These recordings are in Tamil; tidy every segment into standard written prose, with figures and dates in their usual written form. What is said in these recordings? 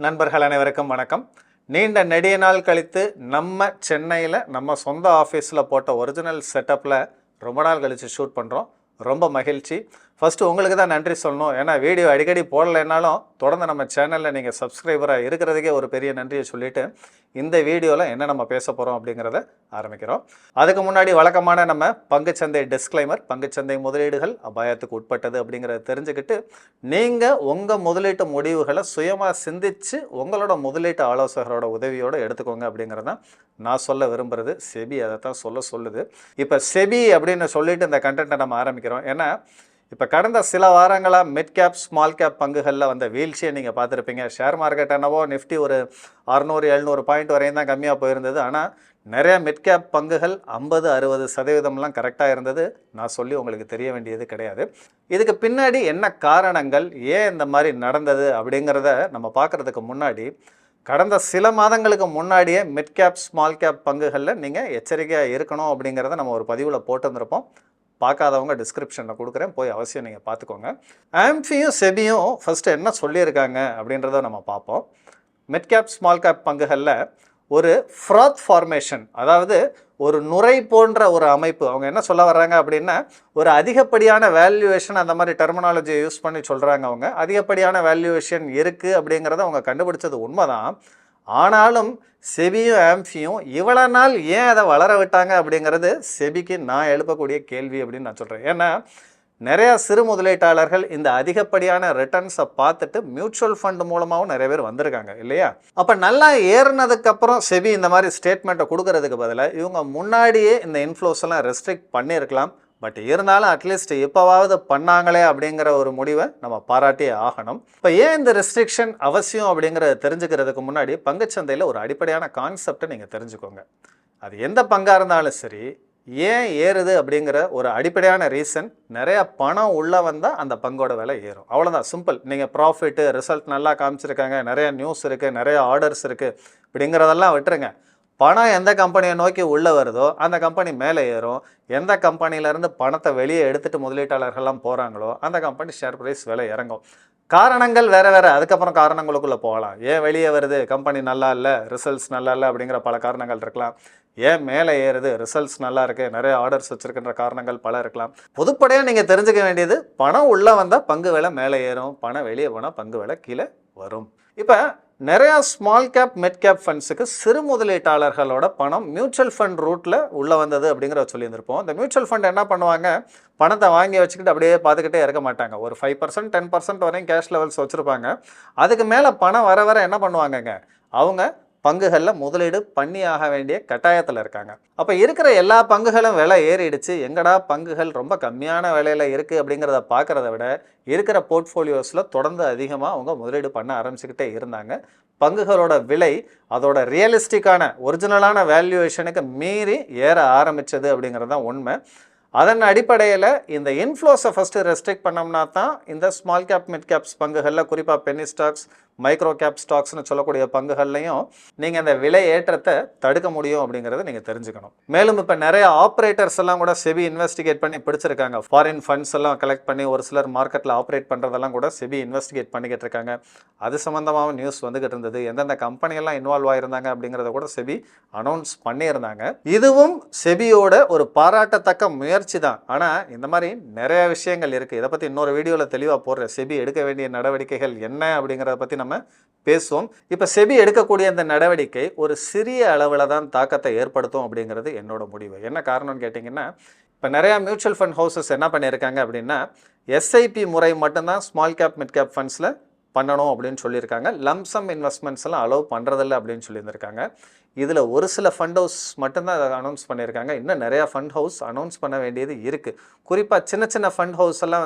நண்பர்கள் அனைவருக்கும் வணக்கம். நீண்ட நெடிய நாள் கழித்து நம்ம சென்னையில் நம்ம சொந்த ஆஃபீஸில் போட்ட ஒரிஜினல் செட்டப்பில் ரொம்ப நாள் கழித்து ஷூட் பண்ணுறோம். ரொம்ப மகிழ்ச்சி. ஃபஸ்ட்டு உங்களுக்கு தான் நன்றி சொல்லணும். ஏன்னா வீடியோ அடிக்கடி போடலைன்னாலும் தொடர்ந்து நம்ம சேனலில் நீங்கள் சப்ஸ்கிரைபராக இருக்கிறதுக்கே ஒரு பெரிய நன்றியை சொல்லிவிட்டு இந்த வீடியோவில் என்ன நம்ம பேச போகிறோம் அப்படிங்கிறத ஆரம்பிக்கிறோம். அதுக்கு முன்னாடி வழக்கமான நம்ம பங்குச்சந்தை டிஸ்க்ளைமர், பங்குச்சந்தை முதலீடுகள் அபாயத்துக்கு உட்பட்டது அப்படிங்கிறத தெரிஞ்சுக்கிட்டு நீங்கள் உங்கள் முதலீட்டு முடிவுகளை சுயமாக சிந்தித்து உங்களோட முதலீட்டு ஆலோசகரோட உதவியோடு எடுத்துக்கோங்க அப்படிங்கிறதான் நான் சொல்ல விரும்புகிறது. செபி அதை தான் சொல்லுது. இப்போ செபி அப்படின்னு சொல்லிட்டு இந்த கண்டென்ட்டை நம்ம ஆரம்பிக்கிறோம். ஏன்னா இப்போ கடந்த சில வாரங்களாக மிட் கேப் ஸ்மால் கேப் பங்குகளில் வந்த வீழ்ச்சியை நீங்கள் பார்த்துருப்பீங்க. ஷேர் மார்க்கெட் என்னவோ நிஃப்டி ஒரு 600-700 பாயிண்ட் வரையும் தான் கம்மியாக போயிருந்தது. ஆனால் நிறைய மிட் கேப் பங்குகள் 50-60% கரெக்டாக இருந்தது. நான் சொல்லி உங்களுக்கு தெரிய வேண்டியது கிடையாது. இதுக்கு பின்னாடி என்ன காரணங்கள், ஏன் இந்த மாதிரி நடந்தது அப்படிங்கிறத நம்ம பார்க்குறதுக்கு முன்னாடி கடந்த சில மாதங்களுக்கு முன்னாடியே மிட் கேப் ஸ்மால் கேப் பங்குகளில் நீங்கள் எச்சரிக்கையாக இருக்கணும் அப்படிங்கிறத நம்ம ஒரு பதிவில் போட்டுருந்துருப்போம். பார்க்காதவங்க டிஸ்கிரிப்ஷனில் கொடுக்குறேன், போய் அவசியம் நீங்கள் பார்த்துக்கோங்க. ஆம்ஃபியும் செபியும் ஃபஸ்ட்டு என்ன சொல்லியிருக்காங்க அப்படின்றத நம்ம பார்ப்போம். மிட் கேப் ஸ்மால் கேப் பங்குகளில் ஒரு ஃப்ராத் ஃபார்மேஷன், அதாவது ஒரு நுரை போன்ற ஒரு அமைப்பு. அவங்க என்ன சொல்ல வர்றாங்க அப்படின்னா, ஒரு அதிகப்படியான வேல்யூவேஷன், அந்த மாதிரி டெர்மினாலஜியை யூஸ் பண்ணி சொல்கிறாங்க. அவங்க அதிகப்படியான வேல்யூவேஷன் இருக்குது அப்படிங்கிறத அவங்க கண்டுபிடிச்சது உண்மைதான். ஆனாலும் செபியும் ஆம்ஃபியும் இவ்வளோ நாள் ஏன் அதை வளர விட்டாங்க அப்படிங்கிறது செபிக்கு நான் எழுப்பக்கூடிய கேள்வி அப்படின்னு நான் சொல்கிறேன். ஏன்னா நிறையா சிறு முதலீட்டாளர்கள் இந்த அதிகப்படியான ரிட்டர்ன்ஸை பார்த்துட்டு மியூச்சுவல் ஃபண்ட் மூலமாகவும் நிறைய பேர் வந்திருக்காங்க இல்லையா? அப்போ நல்லா ஏறினதுக்கப்புறம் செபி இந்த மாதிரி ஸ்டேட்மெண்ட்டை கொடுக்கறதுக்கு பதிலாக இவங்க முன்னாடியே இந்த இன்ஃப்ளோஸ் எல்லாம் ரெஸ்ட்ரிக்ட் பண்ணியிருக்கலாம். பட் இருந்தாலும் அட்லீஸ்ட் இப்போவாவது பண்ணாங்களே அப்படிங்கிற ஒரு முடிவை நம்ம பாராட்டியே ஆகணும். இப்போ ஏன் இந்த ரெஸ்ட்ரிக்ஷன் அவசியம் அப்படிங்கிறத தெரிஞ்சுக்கிறதுக்கு முன்னாடி பங்குச்சந்தையில் ஒரு அடிப்படையான கான்செப்டை நீங்கள் தெரிஞ்சுக்கோங்க. அது எந்த பங்காக இருந்தாலும் சரி, ஏன் ஏறுது அப்படிங்கிற ஒரு அடிப்படையான ரீசன், நிறைய பணம் உள்ளே வந்தால் அந்த பங்கோட விலை ஏறும். அவ்வளோதான், சிம்பிள். நீங்கள் ப்ராஃபிட்டு ரிசல்ட் நல்லா காமிச்சிருக்காங்க, நிறைய நியூஸ் இருக்குது, நிறைய ஆர்டர்ஸ் இருக்குது அப்படிங்கிறதெல்லாம் விட்டுருங்க. பணம் எந்த கம்பெனியை நோக்கி உள்ளே வருதோ அந்த கம்பெனி மேலே ஏறும். எந்த கம்பெனியிலேருந்து பணத்தை வெளியே எடுத்துகிட்டு முதலீட்டாளர்கள்லாம் போகிறாங்களோ அந்த கம்பெனி ஷேர் ப்ரைஸ் விலை இறங்கும். காரணங்கள் வேறு, அதுக்கப்புறம் காரணங்களுக்குள்ளே போகலாம். ஏன் வெளியே வருது, கம்பெனி நல்லா இல்லை, ரிசல்ட்ஸ் நல்லா இல்லை அப்படிங்கிற பல காரணங்கள் இருக்கலாம். ஏன் மேலே ஏறுது, ரிசல்ட்ஸ் நல்லா இருக்குது, நிறைய ஆர்டர்ஸ் வச்சுருக்கின்ற காரணங்கள் பல இருக்கலாம். பொதுப்படையாக நீங்கள் தெரிஞ்சுக்க வேண்டியது, பணம் உள்ளே வந்தால் பங்கு விலை மேலே ஏறும், பணம் வெளியே போனால் பங்கு விலை கீழே வரும். இப்போ நிறையா ஸ்மால் கேப் மிட் கேப் ஃபண்ட்ஸுக்கு சிறு முதலீட்டாளர்களோட பணம் மியூச்சுவல் ஃபண்ட் ரூட்டில் உள்ளே வந்தது அப்படிங்கிற சொல்லியிருந்திருப்போம். இந்த மியூச்சுவல் ஃபண்ட் என்ன பண்ணுவாங்க, பணத்தை வாங்கி வச்சுக்கிட்டு அப்படியே பார்த்துக்கிட்டே இருக்க மாட்டாங்க. ஒரு 5% 10% வரையும் கேஷ் லெவல்ஸ் வச்சுருப்பாங்க. அதுக்கு மேலே பணம் வர என்ன பண்ணுவாங்கங்க, அவங்க பங்குகளில் முதலீடு பண்ணி ஆக வேண்டிய கட்டாயத்தில் இருக்காங்க. அப்போ இருக்கிற எல்லா பங்குகளும் விலை ஏறிடுச்சு, எங்கடா பங்குகள் ரொம்ப கம்மியான விலையில் இருக்குது அப்படிங்கிறத பார்க்குறத விட இருக்கிற போர்ட்ஃபோலியோஸில் தொடர்ந்து அதிகமாக அவங்க முதலீடு பண்ண ஆரம்பிச்சுக்கிட்டே இருந்தாங்க. பங்குகளோட விலை அதோட ரியலிஸ்டிக்கான ஒரிஜினலான வேல்யூவேஷனுக்கு மீறி ஏற ஆரம்பித்தது அப்படிங்கிறது தான் உண்மை. அதன் அடிப்படையில் இந்த இன்ஃப்ளோஸை ஃபஸ்ட்டு ரெஸ்ட்ரிக்ட் பண்ணோம்னா தான் இந்த ஸ்மால் கேப் மிட் கேப்ஸ் பங்குகளில், குறிப்பாக பென்னி ஸ்டாக்ஸ், மைக்ரோ கேப் ஸ்டாக்ஸ்னு சொல்லக்கூடிய பங்குகள்லையும் நீங்கள் இந்த விலை ஏற்றத்தை தடுக்க முடியும் அப்படிங்கிறத நீங்கள் தெரிஞ்சுக்கணும். மேலும் இப்போ நிறைய ஆப்ரேட்டர்ஸ் எல்லாம் கூட செபி இன்வெஸ்டிகேட் பண்ணி பிடிச்சிருக்காங்க. ஃபாரின் ஃபண்ட்ஸ் எல்லாம் கலெக்ட் பண்ணி ஒரு சிலர் மார்க்கெட்டில் ஆப்ரேட் பண்ணுறதெல்லாம் கூட செபி இன்வெஸ்டிகேட் பண்ணிக்கிட்டு இருக்காங்க. அது சம்மந்தமாக நியூஸ் வந்துக்கிட்டு இருந்தது. எந்தெந்த கம்பெனியெல்லாம் இன்வால்வ் ஆகியிருந்தாங்க அப்படிங்கிறத கூட செபி அனௌன்ஸ் பண்ணியிருந்தாங்க. இதுவும் செபியோட ஒரு பாராட்டத்தக்க முயற்சி தான். ஆனால் இந்த மாதிரி நிறைய விஷயங்கள் இருக்குது. இதை பற்றி இன்னொரு வீடியோவில் தெளிவாக போடுறேன். செபி எடுக்க வேண்டிய நடவடிக்கைகள் என்ன அப்படிங்கிறத பற்றி நம்ம பேசுவோம். இப்போ செபி எடுக்கக்கூடிய அந்த நடவடிக்கை ஒரு சிறிய அளவில் தான் தாக்கத்தை ஏற்படுத்தும் அப்படிங்கிறது என்னோட முடிவு. என்ன காரணம்னு கேட்டிங்கன்னா, இப்போ நிறையா மியூச்சுவல் ஃபண்ட் ஹவுசஸ் என்ன பண்ணியிருக்காங்க அப்படின்னா, எஸ்ஐபி முறை மட்டும்தான் ஸ்மால் கேப் மிட் கேப் ஃபண்ட்ஸில் பண்ணணும் அப்படின்னு சொல்லியிருக்காங்க. லம்சம் இன்வெஸ்ட்மெண்ட்ஸ் எல்லாம் அலோவ் பண்ணுறதில்ல அப்படின்னு சொல்லியிருந்திருக்காங்க. இதில் ஒரு சில ஃபண்ட் ஹவுஸ் மட்டும்தான் அதை அனௌன்ஸ் பண்ணியிருக்காங்க. இன்னும் நிறையா ஃபண்ட் ஹவுஸ் அனௌன்ஸ் பண்ண வேண்டியது இருக்குது. குறிப்பாக சின்ன ஃபண்ட் ஹவுஸ் எல்லாம்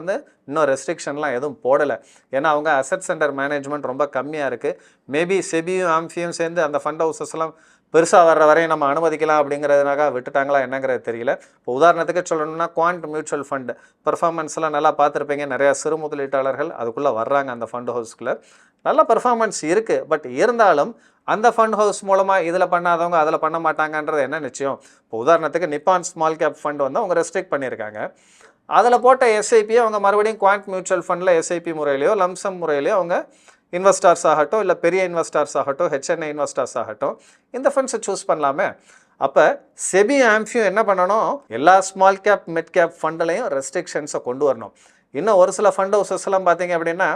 இன்னும் ரெஸ்ட்ரிக்ஷன்லாம் எதுவும் போடலை. ஏன்னா அவங்க அசெட்ஸ் அண்டர் மேனேஜ்மெண்ட் ரொம்ப கம்மியாக இருக்குது. மேபி செபியும் ஆம்ஃபியும் சேர்ந்து அந்த ஃபண்ட் ஹவுசஸ் எல்லாம் பெருசாக வர்ற வரையும் நம்ம அனுமதிக்கலாம் அப்படிங்கிறதுனால விட்டுட்டாங்களா என்னங்கிறது தெரியல. இப்போ உதாரணத்துக்கு சொல்லணும்னா குவாண்ட் மியூச்சுவல் ஃபண்ட் பெர்ஃபார்மன்ஸ்லாம் நல்லா பார்த்துருப்பீங்க. நிறையா சிறு முதலீட்டாளர்கள் அதுக்குள்ளே வர்றாங்க. அந்த ஃபண்ட் ஹவுஸ்க்குள்ளே நல்ல பெர்ஃபார்மன்ஸ் இருக்குது. பட் இருந்தாலும் அந்த ஃபண்ட் ஹவுஸ் மூலமாக இதில் பண்ணாதவங்க அதில் பண்ண மாட்டாங்கன்றது என்ன நிச்சயம்? இப்போ உதாரணத்துக்கு நிப்பான் ஸ்மால் கேப் ஃபண்ட் அவங்க ரெஸ்ட்ரிக்ட் பண்ணியிருக்காங்க. அதில் போட்ட எஸ்ஐபியை அவங்க மறுபடியும் குவாண்ட் மியூச்சுவல் ஃபண்டில் எஸ்ஐபி முறையிலையோ லம்சம் முறையிலையோ அவங்க இன்வெஸ்டர்ஸ் ஆகட்டும், இல்லை பெரிய இன்வெஸ்டர்ஸ் ஆகட்டும், ஹெச்என்ஐ இன்வெஸ்டர்ஸ் ஆகட்டும், இந்த ஃபண்ட்ஸை சூஸ் பண்ணலாமே. அப்போ செபி ஆம்ஃபியும் என்ன பண்ணணும், எல்லா ஸ்மால் கேப் மிட் கேப் ஃபண்ட்லையும் ரெஸ்ட்ரிக்ஷன்ஸை கொண்டு வரணும். இன்னும் ஒரு சில ஃபண்ட் ஹவுசஸ்லாம் பார்த்தீங்க அப்படின்னா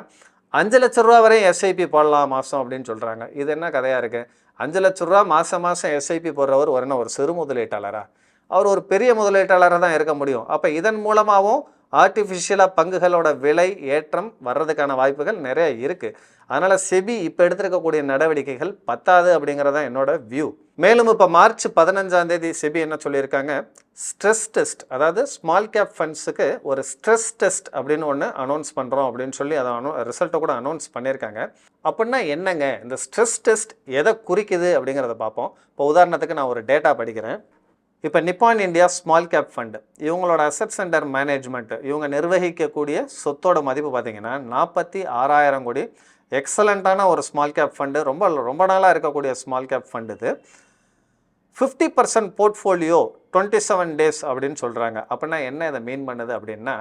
5 லட்ச ரூபா வரையும் எஸ்ஐபி போடலாம் மாதம் அப்படின்னு சொல்கிறாங்க. இது என்ன கதையாக இருக்குது? 5 லட்ச ரூபா மாதம் எஸ்ஐபி போடுறவர் ஒரு சிறு முதலீட்டாளரா? அவர் ஒரு பெரிய முதலீட்டாளராக தான் இருக்க முடியும். அப்போ இதன் மூலமாகவும் ஆர்டிஃபிஷியலாக பங்குகளோட விலை ஏற்றம் வர்றதுக்கான வாய்ப்புகள் நிறைய இருக்குது. அதனால் செபி இப்போ எடுத்திருக்கக்கூடிய நடவடிக்கைகள் பத்தாது அப்படிங்கிறதான் என்னோட வியூ. மேலும் இப்போ மார்ச் 15ஆம் தேதி செபி என்ன சொல்லியிருக்காங்க, ஸ்ட்ரெஸ் டெஸ்ட், அதாவது ஸ்மால் கேப் ஃபண்ட்ஸுக்கு ஒரு ஸ்ட்ரெஸ் டெஸ்ட் அப்படின்னு ஒன்று அனௌன்ஸ் பண்ணுறோம் அப்படின்னு சொல்லி அதை ரிசல்ட்டை கூட அனௌன்ஸ் பண்ணியிருக்காங்க. அப்படின்னா என்னங்க இந்த ஸ்ட்ரெஸ் டெஸ்ட் எதை குறிக்குது அப்படிங்கிறத பார்ப்போம். இப்போ உதாரணத்துக்கு நான் ஒரு டேட்டா படிக்கிறேன். இப்போ நிப்பான் இந்தியா ஸ்மால் கேப் ஃபண்டு, இவங்களோட அசெட்ஸ் அண்டர் மேனேஜ்மெண்ட், இவங்க நிர்வகிக்கக்கூடிய சொத்தோட மதிப்பு பார்த்தீங்கன்னா 46,000 கோடி. எக்ஸலண்ட்டான ஒரு ஸ்மால் கேப் ஃபண்டு, ரொம்ப நாளாக இருக்கக்கூடிய ஸ்மால் கேப் ஃபண்டு இது. 50% போர்ட்ஃபோலியோ 27 டேஸ் அப்படின்னு சொல்கிறாங்க. அப்படின்னா என்ன இதை மீன் பண்ணுது அப்படின்னா,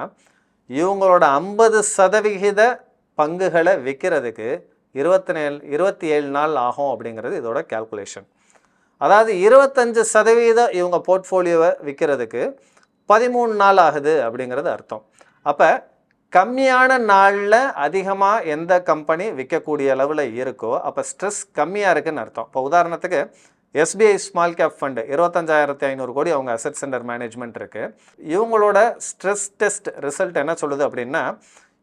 இவங்களோட 50% பங்குகளை விற்கிறதுக்கு 27 நாள் ஆகும் அப்படிங்கிறது இதோட கேல்குலேஷன். அதாவது 25% இவங்க போர்ட்ஃபோலியோவை விற்கிறதுக்கு 13 நாள் ஆகுது அப்படிங்கிறது அர்த்தம். அப்போ கம்மியான நாளில் அதிகமாக எந்த கம்பெனி விற்கக்கூடிய அளவில் இருக்கோ அப்போ ஸ்ட்ரெஸ் கம்மியாக இருக்குதுன்னு அர்த்தம். இப்போ உதாரணத்துக்கு எஸ்பிஐ ஸ்மால் கேப் ஃபண்டு 25,500 கோடி அவங்க அசெட்ஸ் அண்டர் மேனேஜ்மெண்ட் இருக்குது. இவங்களோட ஸ்ட்ரெஸ் டெஸ்ட் ரிசல்ட் என்ன சொல்லுது அப்படின்னா,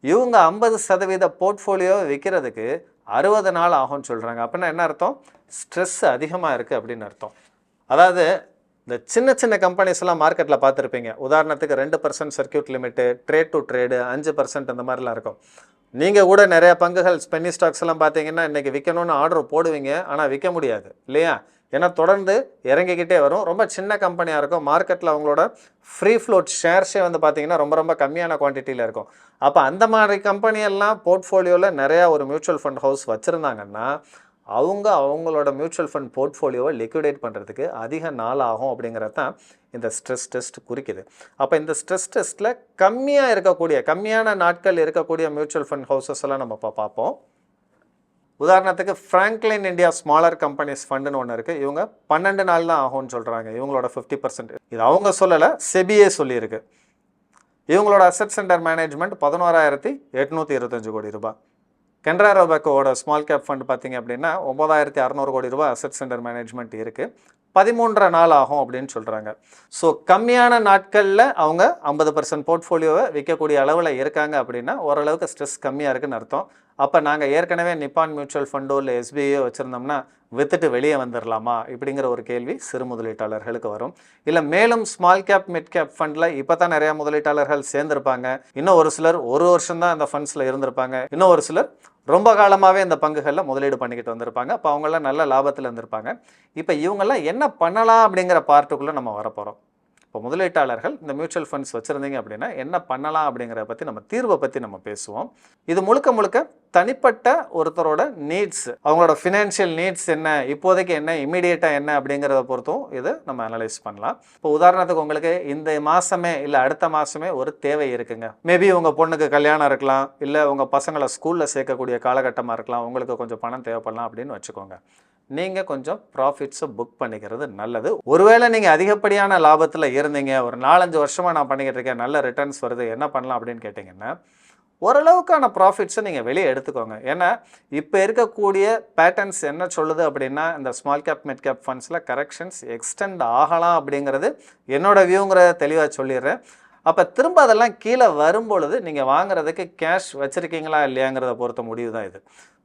இவங்க 50% போர்ட்ஃபோலியோவை விற்கிறதுக்கு 60 நாள் ஆகும்னு சொல்கிறாங்க. அப்படின்னா என்ன அர்த்தம், ஸ்ட்ரெஸ் அதிகமாக இருக்குது அப்படின்னு அர்த்தம். அதாவது இந்த சின்ன சின்ன கம்பெனிஸ்லாம் மார்க்கெட்டில் பார்த்துருப்பீங்க. உதாரணத்துக்கு 2% circuit limit, trade to trade 5% அந்த மாதிரிலாம் இருக்கும். நீங்கள் கூட நிறைய பங்குகள் ஸ்பென்னி ஸ்டாக்ஸ் எல்லாம் பார்த்தீங்கன்னா இன்றைக்கி விற்கணும்னு ஆர்டர் போடுவீங்க, ஆனால் விற்க முடியாது இல்லையா? ஏன்னா தொடர்ந்து இறங்கிக்கிட்டே வரும். ரொம்ப சின்ன கம்பெனியாக இருக்கும். மார்க்கெட்டில் அவங்களோட ஃப்ரீ ஃப்ளோட் ஷேர்ஸே வந்து பார்த்திங்கன்னா ரொம்ப கம்மியான குவான்டிட்டியில் இருக்கும். அப்போ அந்த மாதிரி கம்பெனியெல்லாம் போர்ட்ஃபோலியோவில் நிறையா ஒரு மியூச்சுவல் ஃபண்ட் ஹவுஸ் வச்சுருந்தாங்கன்னா அவங்களோட மியூச்சுவல் ஃபண்ட் போர்ட்ஃபோலியோவை லிக்விடேட் பண்ணுறதுக்கு அதிக நாள் ஆகும் அப்படிங்கிறது தான் இந்த ஸ்ட்ரெஸ் டெஸ்ட் குறிக்குது. அப்போ இந்த ஸ்ட்ரெஸ் டெஸ்ட்டில் கம்மியான நாட்கள் இருக்கக்கூடிய மியூச்சுவல் ஃபண்ட் ஹவுசஸ் எல்லாம் நம்ம பார்ப்போம். உதாரணத்துக்கு ஃப்ராங்க்லின் இந்தியா ஸ்மாலர் கம்பெனிஸ் ஃபண்டுன்னு ஒன்று இருக்குது. இவங்க 12 நாள் தான் ஆகும்னு சொல்கிறாங்க. இவங்களோட 50%, இது அவங்க சொல்லலை, செபியே சொல்லியிருக்கு. இவங்களோட அசெட்ஸ் அண்டர் மேனேஜ்மெண்ட் 11,825 கோடி ரூபாய். கனரா ரோபேக்கோட ஸ்மால் கேப் ஃபண்ட் பார்த்திங்க அப்படின்னா 9,600 கோடி ரூபாய் அசெட்ஸ் அண்டர் மேனேஜ்மெண்ட் இருக்குது. 13 நாள் ஆகும் அப்படின்னு சொல்கிறாங்க. ஸோ கம்மியான நாட்களில் அவங்க 50% போர்ட்ஃபோலியோவை விற்கக்கூடிய அளவில் இருக்காங்க அப்படின்னா ஓரளவுக்கு ஸ்ட்ரெஸ் கம்மியாக இருக்குன்னு அர்த்தம். அப்போ நாங்கள் ஏற்கனவே நிப்பான் மியூச்சுவல் ஃபண்டோ இல்லை எஸ்பிஐயோ வச்சுருந்தோம்னா விற்றுட்டு வெளியே வந்துடலாமா இப்படிங்கிற ஒரு கேள்வி சிறு முதலீட்டாளர்களுக்கு வரும். இல்லை மேலும் ஸ்மால் கேப் மிட் கேப் ஃபண்டில் இப்போ தான் நிறையா முதலீட்டாளர்கள் சேர்ந்துருப்பாங்க. இன்னும் ஒரு சிலர் ஒரு வருஷம்தான் அந்த ஃபண்ட்ஸில் இருந்திருப்பாங்க. இன்னும் ஒரு சிலர் ரொம்ப காலமாகவே இந்த பங்குகளில் முதலீடு பண்ணிக்கிட்டு வந்திருப்பாங்க. அப்போ அவங்களாம் நல்ல லாபத்தில் இருந்திருப்பாங்க. இப்போ இவங்கெல்லாம் என்ன பண்ணலாம் அப்படிங்கிற பார்ட்டுக்குள்ளே நம்ம வரப்போகிறோம். இப்போ முதலீட்டாளர்கள் இந்த மியூச்சுவல் ஃபண்ட்ஸ் வச்சுருந்தீங்க அப்படின்னா என்ன பண்ணலாம் அப்படிங்கிறத பற்றி தீர்வை பற்றி நம்ம பேசுவோம். இது முழுக்க தனிப்பட்ட ஒருத்தரோட நீட்ஸ், அவங்களோட ஃபினான்ஷியல் நீட்ஸ் என்ன, இப்போதைக்கு என்ன, இமீடியட்டாக என்ன அப்படிங்கிறத பொறுத்தும் இதை நம்ம அனலைஸ் பண்ணலாம். இப்போ உதாரணத்துக்கு உங்களுக்கு இந்த மாதமே இல்லை அடுத்த மாதமே ஒரு தேவை இருக்குங்க. மேபி உங்கள் பொண்ணுக்கு கல்யாணம் இருக்கலாம், இல்லை உங்கள் பசங்களை ஸ்கூலில் சேர்க்கக்கூடிய காலகட்டமாக இருக்கலாம், உங்களுக்கு கொஞ்சம் பணம் தேவைப்படலாம் அப்படின்னு வச்சுக்கோங்க. நீங்கள் கொஞ்சம் ப்ராஃபிட்ஸை புக் பண்ணிக்கிறது நல்லது. ஒருவேளை நீங்கள் அதிகப்படியான லாபத்தில் இருந்தீங்க, ஒரு 4-5 வருஷமாக நான் பண்ணிக்கிட்டு இருக்கேன், நல்ல ரிட்டர்ன்ஸ் வருது, என்ன பண்ணலாம் அப்படின்னு கேட்டிங்கன்னா ஓரளவுக்கான ப்ராஃபிட்ஸை நீங்கள் வெளியே எடுத்துக்கோங்க. ஏன்னா இப்போ இருக்கக்கூடிய பேட்டர்ன்ஸ் என்ன சொல்லுது அப்படின்னா இந்த ஸ்மால் கேப் மிட் கேப் ஃபண்ட்ஸில் கரெக்ஷன்ஸ் எக்ஸ்டெண்ட் ஆகலாம் அப்படிங்கிறது என்னோட வியூங்கிறத தெளிவாக சொல்லிடுறேன். அப்போ திரும்ப அதெல்லாம் கீழே வரும்பொழுது நீங்கள் வாங்குறதுக்கு கேஷ் வச்சுருக்கீங்களா இல்லையாங்கிறத பொறுத்த முடிவு தான் இது.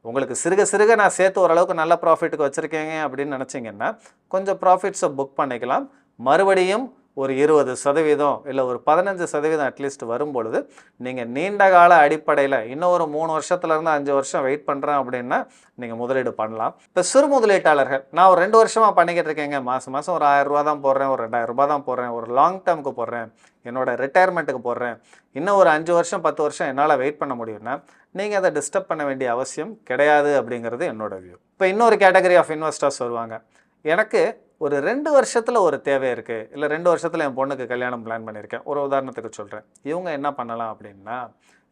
உங்களுக்கு சிறுக நான் சேர்த்து ஓரளவுக்கு நல்ல ப்ராஃபிட்டுக்கு வச்சுருக்கீங்க அப்படின்னு நினச்சிங்கன்னா கொஞ்சம் ப்ராஃபிட்ஸை புக் பண்ணிக்கலாம். மறுபடியும் ஒரு 20% இல்லை ஒரு 15% அட்லீஸ்ட் வரும்பொழுது நீங்கள் நீண்ட கால அடிப்படையில் இன்னும் ஒரு 3 வருஷத்துலேருந்து 5 வருஷம் வெயிட் பண்ணுறேன் அப்படின்னா நீங்கள் முதலீடு பண்ணலாம். இப்போ சிறு முதலீட்டாளர்கள், நான் ஒரு 2 வருஷமாக பண்ணிக்கிட்டு இருக்கேங்க, மாதம் ஒரு 1000 ரூபா தான் போடுறேன், ஒரு 2000 ரூபா தான் போடுறேன், ஒரு லாங் டேர்முக்கு போடுறேன், என்னோட ரிட்டையர்மெண்ட்டுக்கு போடுறேன், இன்னும் ஒரு 5 வருஷம் 10 வருஷம் என்னால் வெயிட் பண்ண முடியும்னா நீங்கள் அதை டிஸ்டர்ப் பண்ண வேண்டிய அவசியம் கிடையாது அப்படிங்கிறது என்னோட வியூ. இப்போ இன்னொரு கேட்டகரி ஆஃப் இன்வெஸ்டர்ஸ் வருவாங்க. எனக்கு ஒரு 2 வருஷத்தில் ஒரு தேவை இருக்குது, இல்லை 2 வருஷத்தில் என் பொண்ணுக்கு கல்யாணம் பிளான் பண்ணியிருக்கேன், ஒரு உதாரணத்துக்கு சொல்கிறேன். இவங்க என்ன பண்ணலாம் அப்படின்னா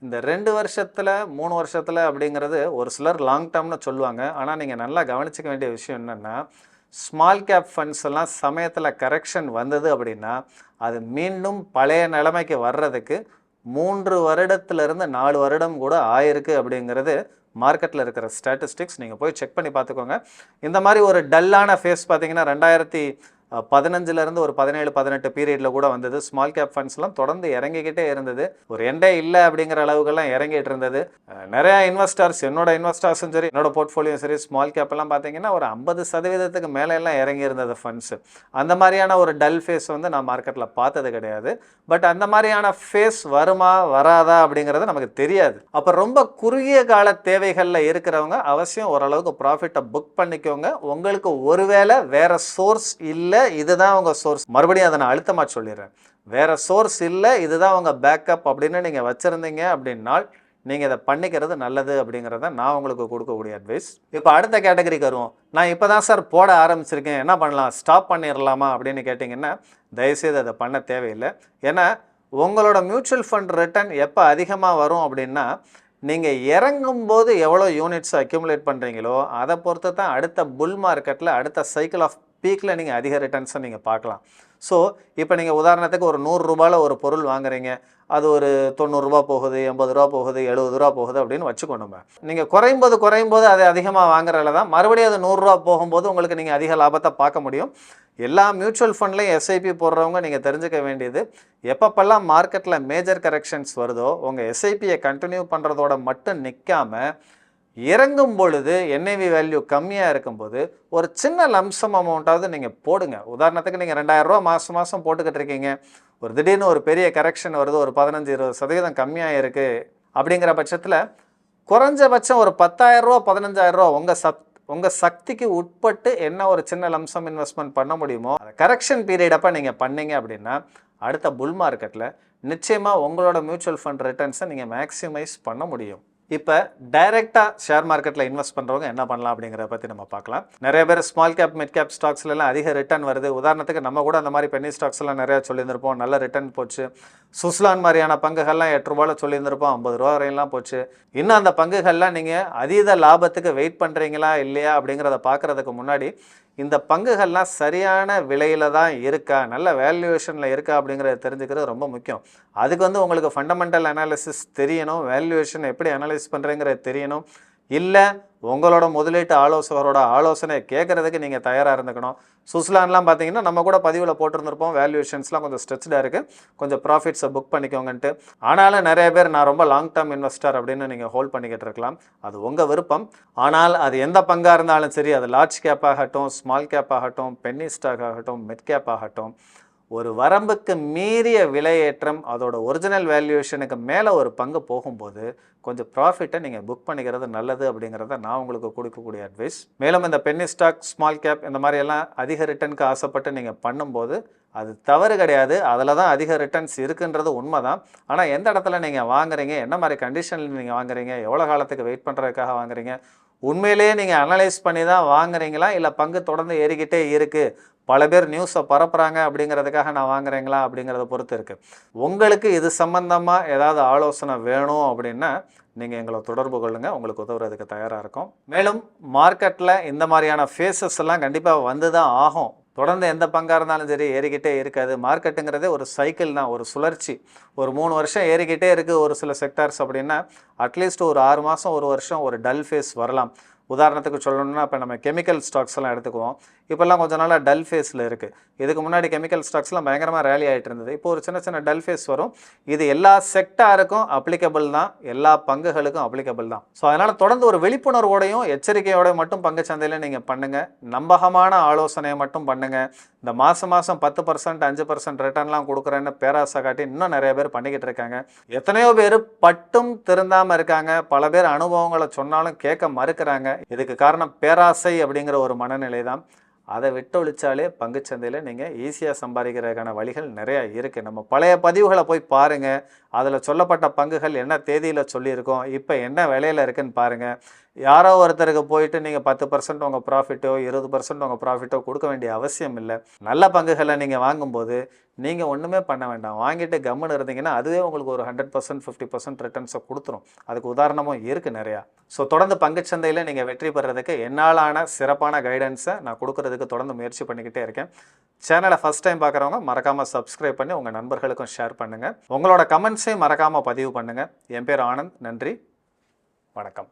இந்த 2 வருஷத்தில் 3 வருஷத்தில் அப்படிங்கிறது ஒரு சிலர் லாங் டேர்ம்னு சொல்லுவாங்க. ஆனால் நீங்கள் நல்லா கவனிச்சிக்க வேண்டிய விஷயம் என்னென்னா, ஸ்மால் கேப் ஃபண்ட்ஸ் எல்லாம் சமயத்தில் கரெக்ஷன் வந்தது அப்படின்னா அது மீண்டும் பழைய நிலைமைக்கு வர்றதுக்கு 3 வருடத்திலிருந்து 4 வருடம் கூட ஆயிருக்கு அப்படிங்கிறது மார்க்கெட்டில் இருக்கிற ஸ்டாட்டிஸ்டிக்ஸ். நீங்கள் போய் செக் பண்ணி பார்த்துக்கோங்க. இந்த மாதிரி ஒரு டல்லான ஃபேஸ் பார்த்தீங்கன்னா 2015லேருந்து ஒரு 17-18 பீரியடில் கூட வந்தது. ஸ்மால் கேப் ஃபண்ட்ஸ்லாம் தொடர்ந்து இறங்கிக்கிட்டே இருந்தது. ஒரு எண்டே இல்லை அப்படிங்கிற அளவுக்கெல்லாம் இறங்கிட்டு இருந்தது. நிறையா இன்வெஸ்டர்ஸ், என்னோட இன்வெஸ்டர்ஸும் சரி, என்னோட போர்ட்ஃபோலியும் சரி, ஸ்மால் கேப்லாம் பார்த்தீங்கன்னா ஒரு 50% மேலே எல்லாம் இறங்கி இருந்தது ஃபண்ட்ஸு. அந்த மாதிரியான ஒரு டல் ஃபேஸ் வந்து நான் மார்க்கெட்டில் பார்த்தது கிடையாது. பட் அந்த மாதிரியான ஃபேஸ் வருமா வராதா அப்படிங்கிறது நமக்கு தெரியாது. அப்போ ரொம்ப குறுகிய கால தேவைகளில் இருக்கிறவங்க அவசியம் ஓரளவுக்கு ப்ராஃபிட்டை புக் பண்ணிக்கோங்க. உங்களுக்கு ஒருவேளை வேற சோர்ஸ் இல்லை, இதுதான் உங்க சோர்ஸ், மறுபடியும் அதை நான் அழுத்தமாக சொல்லிடுறேன், வேற சோர்ஸ் இல்லை, இதுதான் உங்க பேக்கப் அப்படின்னு நீங்கள் வச்சுருந்தீங்க அப்படின்னால் நீங்கள் இதை பண்ணிக்கிறது நல்லது அப்படிங்கிறத நான் உங்களுக்கு கொடுக்கக்கூடிய அட்வைஸ். இப்போ அடுத்த கேட்டகரிக்கு வருவோம். நான் இப்போ தான் சார் போட ஆரம்பிச்சிருக்கேன், என்ன பண்ணலாம், ஸ்டாப் பண்ணிடலாமா அப்படின்னு கேட்டிங்கன்னா தயவுசெய்து அதை பண்ண தேவையில்லை. ஏன்னா உங்களோட மியூச்சுவல் ஃபண்ட் ரிட்டர்ன் எப்போ அதிகமாக வரும் அப்படின்னா, நீங்கள் இறங்கும்போது எவ்வளோ யூனிட்ஸ் அக்யூமுலேட் பண்ணுறீங்களோ அதை பொறுத்து தான் அடுத்த புல் மார்க்கெட்டில் அடுத்த சைக்கிள் ஆஃப் பீக்கில் நீங்கள் அதிக ரிட்டர்ன்ஸை நீங்கள் பார்க்கலாம். ஸோ இப்போ நீங்கள் உதாரணத்துக்கு ஒரு 100 ரூபாயில் ஒரு பொருள் வாங்குறீங்க, அது ஒரு 90 ரூபா போகுது, 80 ரூபா போகுது, 70 ரூபா போகுது அப்படின்னு வச்சுக்கோணுமே. நீங்கள் குறையும்போது அது அதிகமாக வாங்குறதுல தான் மறுபடியும் அது 100 ரூபா போகும்போது உங்களுக்கு நீங்கள் அதிக லாபத்தை பார்க்க முடியும். எல்லா மியூச்சுவல் ஃபண்ட்லையும் எஸ்ஐபி போடுறவங்க நீங்கள் தெரிஞ்சுக்க வேண்டியது, எப்பப்பெல்லாம் மார்க்கெட்டில் மேஜர் கரெக்ஷன்ஸ் வருதோ உங்கள் எஸ்ஐபியை கண்டினியூ பண்ணுறதோட மட்டும் நிற்காமல் இறங்கும் பொழுது என்ஐவி வேல்யூ கம்மியாக இருக்கும்போது ஒரு சின்ன லம்சம் அமௌண்ட்டாவது நீங்கள் போடுங்க. உதாரணத்துக்கு நீங்கள் 2000 ரூபா மாதம் போட்டுக்கிட்டு இருக்கீங்க, ஒரு திடீர்னு ஒரு பெரிய கரெக்ஷன் வருது, ஒரு 15-20% கம்மியாக இருக்குது அப்படிங்கிற பட்சத்தில் குறைஞ்சபட்சம் ஒரு 10,000 ரூபா 15,000 ரூபா உங்கள் சக்திக்கு உட்பட்டு என்ன ஒரு சின்ன லம்சம் இன்வெஸ்ட்மெண்ட் பண்ண முடியுமோ அந்த கரெக்ஷன் பீரியட் அப்போ நீங்கள் பண்ணீங்க அப்படின்னா அடுத்த புல் மார்க்கெட்டில் நிச்சயமாக உங்களோட மியூச்சுவல் ஃபண்ட் ரிட்டர்ன்ஸை நீங்கள் மேக்ஸிமைஸ் பண்ண முடியும். இப்போ டைரெக்டாக ஷேர் மார்க்கெட்டில் இன்வெஸ்ட் பண்ணுறவங்க என்ன பண்ணலாம் அப்படிங்கிறத பற்றி நம்ம பார்க்கலாம். நிறைய பேர் ஸ்மால் கேப் மிட் கேப் ஸ்டாக்ஸ்லாம் அதிக ரிட்டர்ன் வருது. உதாரணத்துக்கு நம்ம கூட அந்த மாதிரி பென்னி ஸ்டாக்ஸ்லாம் நிறையா சொல்லியிருந்திருப்போம், நல்ல ரிட்டர்ன் போச்சு. சுஸ்லான் மாதிரியான பங்குகள்லாம் 8 ரூபாயில் சொல்லியிருந்திருப்போம், 50 ரூபா வரையெல்லாம் போச்சு. இன்னும் அந்த பங்குகள்லாம் நீங்கள் அதீத லாபத்துக்கு வெயிட் பண்ணுறீங்களா இல்லையா அப்படிங்கிறத பார்க்குறதுக்கு முன்னாடி இந்த பங்குகள்லாம் சரியான விலையில் தான் இருக்கா, நல்ல வேல்யூவேஷனில் இருக்கா அப்படிங்கிறத தெரிஞ்சுக்கிறது ரொம்ப முக்கியம். அதுக்கு வந்து உங்களுக்கு ஃபண்டமெண்டல் அனாலிசிஸ் தெரியணும், வேல்யூவேஷன் எப்படி அனலைஸ் பண்ணுறேங்கிறது தெரியணும். இல்லை உங்களோட முதலீட்டு ஆலோசகரோட ஆலோசனை கேட்குறதுக்கு நீங்கள் தயாராக இருந்துக்கணும். சுஸ்லான்லாம் பார்த்தீங்கன்னா நம்ம கூட பதிவில் போட்டிருந்திருப்போம், வேல்யூவேஷன்ஸ்லாம் கொஞ்சம் ஸ்ட்ரெச்டாக இருக்குது, கொஞ்சம் ப்ராஃபிட்ஸை புக் பண்ணிக்கோங்கன்ட்டு. ஆனாலும் நிறைய பேர் நான் ரொம்ப லாங் டேர்ம் இன்வெஸ்டர் அப்படின்னு நீங்கள் ஹோல்ட் பண்ணிக்கிட்டு இருக்கலாம், அது உங்கள் விருப்பம். ஆனால் அது எந்த பங்காக இருந்தாலும் சரி, அது லார்ஜ் கேப் ஆகட்டும், ஸ்மால் கேப் ஆகட்டும், பென்னி ஸ்டாக் ஆகட்டும், மிட் கேப் ஆகட்டும், ஒரு வரம்புக்கு மீறிய விலையேற்றம் அதோட ஒரிஜினல் வேல்யூவேஷனுக்கு மேலே ஒரு பங்கு போகும்போது கொஞ்சம் ப்ராஃபிட்டை நீங்கள் புக் பண்ணிக்கிறது நல்லது அப்படிங்கிறத நான் உங்களுக்கு கொடுக்கக்கூடிய அட்வைஸ். மேலும் இந்த பென்னி ஸ்டாக், ஸ்மால் கேப் இந்த மாதிரியெல்லாம் அதிக ரிட்டர்னுக்கு ஆசைப்பட்டு நீங்கள் பண்ணும்போது அது தவறு கிடையாது, அதில் தான் அதிக ரிட்டர்ன்ஸ் இருக்குன்றது உண்மை தான். ஆனால் எந்த இடத்துல நீங்கள் வாங்குறீங்க, என்ன மாதிரி கண்டிஷனில் நீங்கள் வாங்குறீங்க, எவ்வளோ காலத்துக்கு வெயிட் பண்ணுறதுக்காக வாங்குறீங்க, உண்மையிலேயே நீங்கள் அனலைஸ் பண்ணி தான் வாங்குறீங்களா இல்லை பங்கு தொடர்ந்து ஏறிக்கிட்டே இருக்குது, பல பேர் நியூஸை பரப்புகிறாங்க அப்படிங்கிறதுக்காக நான் வாங்குறீங்களா அப்படிங்கிறத பொறுத்து இருக்குது. உங்களுக்கு இது சம்பந்தமாக ஏதாவது ஆலோசனை வேணும் அப்படின்னா நீங்கள் எங்களை தொடர்பு கொள்ளுங்கள், உங்களுக்கு உதவுறதுக்கு தயாராக இருக்கும். மேலும் மார்க்கெட்டில் இந்த மாதிரியான ஃபேஸஸ் எல்லாம் கண்டிப்பாக வந்து தான் ஆகும். தொடர்ந்து எந்த பங்காக இருந்தாலும் சரி ஏறிக்கிட்டே இருக்காது. மார்க்கெட்டுங்கிறதே ஒரு சைக்கிள் தான், ஒரு சுழற்சி. ஒரு 3 வருஷம் ஏறிக்கிட்டே இருக்குது ஒரு சில செக்டார்ஸ் அப்படின்னா அட்லீஸ்ட் ஒரு 6 மாதம், ஒரு வருஷம் ஒரு டல் ஃபேஸ் வரலாம். உதாரணத்துக்கு சொல்லணும்னா இப்போ நம்ம கெமிக்கல் ஸ்டாக்ஸ் எல்லாம் எடுத்துக்குவோம், இப்போல்லாம் கொஞ்சம் நாளாக டல் ஃபேஸில் இருக்குது. இதுக்கு முன்னாடி கெமிக்கல் ஸ்டாக்ஸ்லாம் பயங்கரமாக ரேலி ஆகிட்டு இருந்தது, இப்போ ஒரு சின்ன டல் ஃபேஸ் வரும். இது எல்லா செக்டாருக்கும் அப்ளிகபிள் தான், எல்லா பங்குகளுக்கும் அப்ளிகபிள் தான். ஸோ அதனால் தொடர்ந்து ஒரு விழிப்புணர்வோடையும் எச்சரிக்கையோடையும் மட்டும் பங்கு சந்தையில் நீங்கள் பண்ணுங்கள், நம்பகமான ஆலோசனையை மட்டும் பண்ணுங்கள். இந்த மாதம் 10%, 5% ரிட்டர்ன்லாம் கொடுக்குறேன்னு பேராசை காட்டி இன்னும் நிறைய பேர் பண்ணிக்கிட்டு இருக்காங்க. எத்தனையோ பேர் பட்டும் திருந்தாமல் இருக்காங்க, பல பேர் அனுபவங்களை சொன்னாலும் கேட்க மறுக்கிறாங்க. இதுக்கு காரணம் பேராசை அப்படிங்கிற ஒரு மனநிலை தான். அதை விட்டொழிச்சாலே பங்குச்சந்தையில் நீங்கள் ஈஸியாக சம்பாதிக்கிறதுக்கான வழிகள் நிறையா இருக்குது. நம்ம பழைய பதிவுகளை போய் பாருங்கள், அதில் சொல்லப்பட்ட பங்குகள் என்ன தேதியில் சொல்லியிருக்கோம், இப்போ என்ன விலையில் இருக்குன்னு பாருங்கள். யாரோ ஒருத்தருக்கு போயிட்டு நீங்கள் 10% உங்கள் ப்ராஃபிட்டோ 20% உங்கள் ப்ராஃபிட்டோ கொடுக்க வேண்டிய அவசியம் இல்லை. நல்ல பங்குகளை நீங்கள் வாங்கும்போது நீங்கள் ஒன்றுமே பண்ண வேண்டாம். வாங்கிட்டு கம்முன்னு இருந்தீங்கன்னா அதுவே உங்களுக்கு ஒரு 100% 50% ரிட்டர்ன்ஸை கொடுத்துரும். அதுக்கு உதாரணமும் இருக்குது நிறையா. ஸோ தொடர்ந்து பங்குச்சந்தையில் நீங்கள் வெற்றி பெறதுக்கு என்னாலான சிறப்பான கைடன்ஸை நான் கொடுக்கறதுக்கு தொடர்ந்து முயற்சி பண்ணிக்கிட்டே இருக்கேன். சேனலை ஃபஸ்ட் டைம் பார்க்குறவங்க மறக்காமல் சப்ஸ்கிரைப் பண்ணி உங்கள் நண்பர்களுக்கும் ஷேர் பண்ணுங்கள். உங்களோட கமெண்ட்ஸையும் மறக்காமல் பதிவு பண்ணுங்கள். என் பேர் ஆனந்த். நன்றி, வணக்கம்.